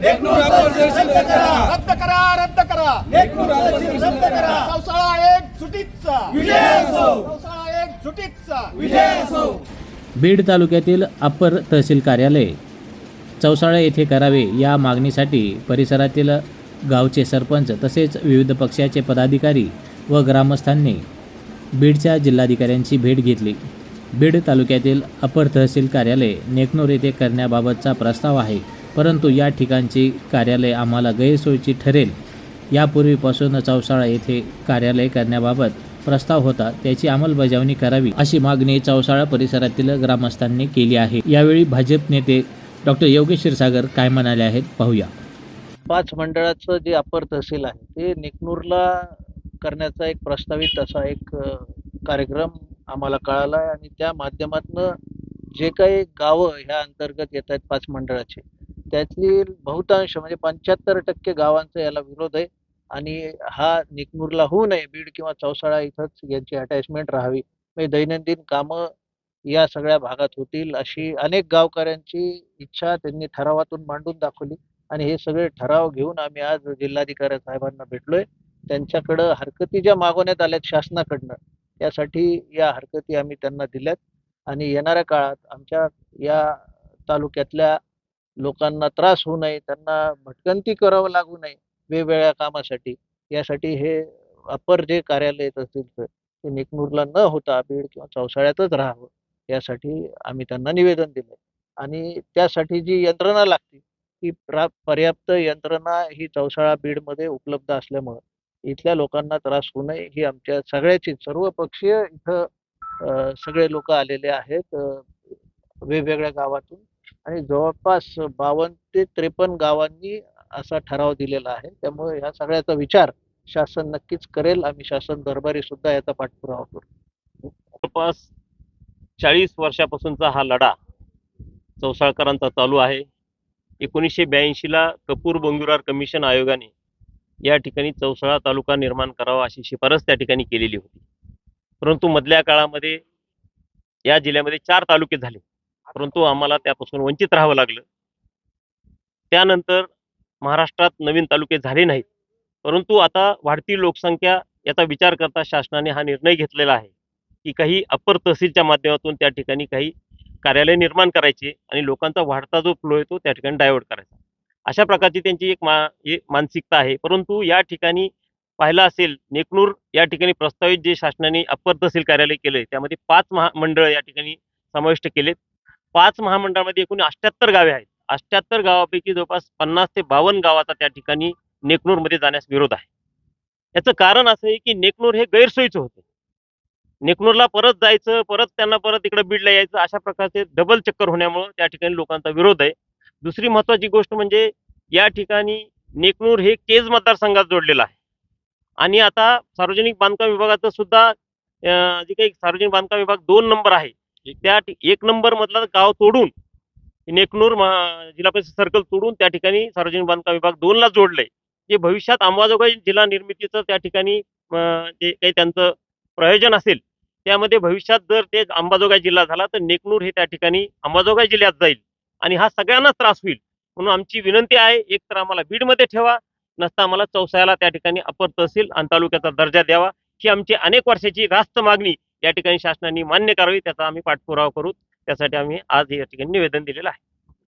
नेकनूर अपर तहसील रद्द करा. रद्द करा, रद्द करा. नेकनूर अपर तहसील रद्द करा. चौसाळा एक सुटीचा विजय असो. चौसाळा एक सुटीचा विजय असो. बीड तालुक्यातील अप्पर तहसील कार्यालय चौसाळा येथे करावे या मागणीसाठी परिसरातील गावचे सरपंच तसेच विविध पक्षाचे पदाधिकारी व ग्रामस्थांनी बीडच्या जिल्हाधिकाऱ्यांची भेट घेतली. बीड तालुक्यातील अप्पर तहसील कार्यालय नेकनूर येथे करण्याबाबतचा प्रस्ताव आहे, परंतु या ठिकाणची कार्यालय आम्हाला गैरसोयीची ठरेल. यापूर्वीपासून चौसाळा येथे कार्यालय करण्याबाबत प्रस्ताव होता, त्याची अंमलबजावणी करावी अशी मागणी चौसाळा परिसरातील ग्रामस्थांनी केली आहे. यावेळी भाजप नेते डॉक्टर योगेश क्षीरसागर काय म्हणाले आहेत पाहूया. 5 मंडळाचं जे अप्पर तहसील आहे ते नेकनूरला करण्याचा एक प्रस्तावित असा एक कार्यक्रम आम्हाला कळाला आहे आणि त्या माध्यमातून जे काही गावं ह्या अंतर्गत येत आहेत 5 मंडळाचे त्यातली बहुतांश म्हणजे 75% गावांचा याला विरोध आहे आणि हा नेकनूरला होऊ नये, बीड किंवा चौसाळा इथंच यांची अटॅचमेंट राहावी, म्हणजे दैनंदिन कामं या सगळ्या भागात होतील अशी अनेक गावकऱ्यांची इच्छा त्यांनी ठरावातून मांडून दाखवली आणि हे सगळे ठराव घेऊन आम्ही आज जिल्हाधिकारी साहेबांना भेटलोय. त्यांच्याकडं हरकती ज्या मागवण्यात आल्यात शासनाकडनं त्यासाठी या हरकती आम्ही त्यांना दिल्यात आणि येणाऱ्या काळात आमच्या या तालुक्यातल्या लोकांना त्रास होऊ नये, त्यांना भटकंती करावं लागू नये वेगवेगळ्या कामासाठी, यासाठी हे अप्पर जे कार्यालय तहसीलचं ते नेकनूरला न होता बीड किंवा चौसाळ्यातच राहावं यासाठी आम्ही त्यांना निवेदन दिलंय आणि त्यासाठी जी यंत्रणा लागते ती पर्याप्त यंत्रणा ही चौसाळा बीडमध्ये उपलब्ध असल्यामुळं इथल्या लोकांना त्रास होऊ नये ही आमच्या सगळ्याची सर्वपक्षीय इथं सगळे लोक आलेले आहेत वेगवेगळ्या गावातून आणि जवळपास 52 ते 53 गावांनी असा ठराव दिलेला आहे. त्यामुळे ह्या सगळ्याचा विचार शासन नक्कीच करेल. आम्ही शासन दरबारी सुद्धा याचा पाठपुरावा करू. जवळपास 40 वर्षापासूनचा हा लढा चौसाळकरांचा चालू आहे. 1982ला कपूर बोंगिवरार कमिशन आयोगाने या ठिकाणी चौसाळा तालुका निर्माण करावा अशी शिफारस त्या ठिकाणी केलेली होती. परंतु मधल्या काळामध्ये या जिल्ह्यामध्ये 4 तालुके झाले, परंतु आम्हाला त्यापासून वंचित राहावं लागलं. त्यानंतर महाराष्ट्रात नवीन तालुके झाले नाहीत, परंतु आता वाढती लोकसंख्या याचा विचार करता शासनाने हा निर्णय घेतलेला आहे की काही अप्पर तहसीलच्या माध्यमातून त्या ठिकाणी काही कार्यालय निर्माण करायचे आणि लोकांचा वाढता जो फ्लो आहे तो त्या ठिकाणी डायव्हर्ट करायचा. अशा प्रकारची त्यांची एक मानसिकता आहे. परंतु या ठिकाणी पाहिलं असेल नेकनूर या ठिकाणी प्रस्तावित जे शासनाने अप्पर तहसील कार्यालय केलंय त्यामध्ये 5 महामंडळ या ठिकाणी समाविष्ट केलेत. 5 महामंडळामध्ये एकूण 78 गावे आहेत. 78 गावापैकी जवळपास 50 ते 52 गावाचा त्या ठिकाणी नेकनूरमध्ये जाण्यास विरोध आहे. याचं कारण असं आहे की नेकनूर हे गैरसोयीचं होतं. नेकनूरला परत जायचं, परत त्यांना परत इकडे बीडला यायचं अशा प्रकारचे डबल चक्कर होण्यामुळे त्या ठिकाणी लोकांचा विरोध आहे. दुसरी महत्त्वाची गोष्ट म्हणजे या ठिकाणी नेकनूर हे केज मतदारसंघात जोडलेलं आहे आणि आता सार्वजनिक बांधकाम विभागाचं सुद्धा जे काही सार्वजनिक बांधकाम विभाग 2 नंबर आहे त्या 1 नंबर मधला गाव तोडून नेकनूर जिल्हा परिषद सर्कल तोडून त्या ठिकाणी सार्वजनिक बांधकाम विभाग 2 ला जोडलंय. जे भविष्यात अंबाजोगाई जिल्हा निर्मितीचं त्या ठिकाणी जे काही त्यांचं प्रयोजन असेल त्यामध्ये भविष्यात जर ते अंबाजोगाई जिल्हा झाला तर नेकनूर हे त्या ठिकाणी अंबाजोगाई जिल्ह्यात जाईल आणि हा सगळ्यांनाच त्रास होईल. म्हणून आमची विनंती आहे, एक तर आम्हाला बीडमध्ये ठेवा, नसता आम्हाला चौसाळ्याला त्या ठिकाणी अप्पर तहसील आणि तालुक्याचा दर्जा द्यावा. ही आमची अनेक वर्षाची रास्त मागणी या ठिकाणी शासनाने मान्य करावी, त्याचा आम्ही पाठपुरावा करू. त्यासाठी आम्ही आज या ठिकाणी निवेदन दिलेलं आहे.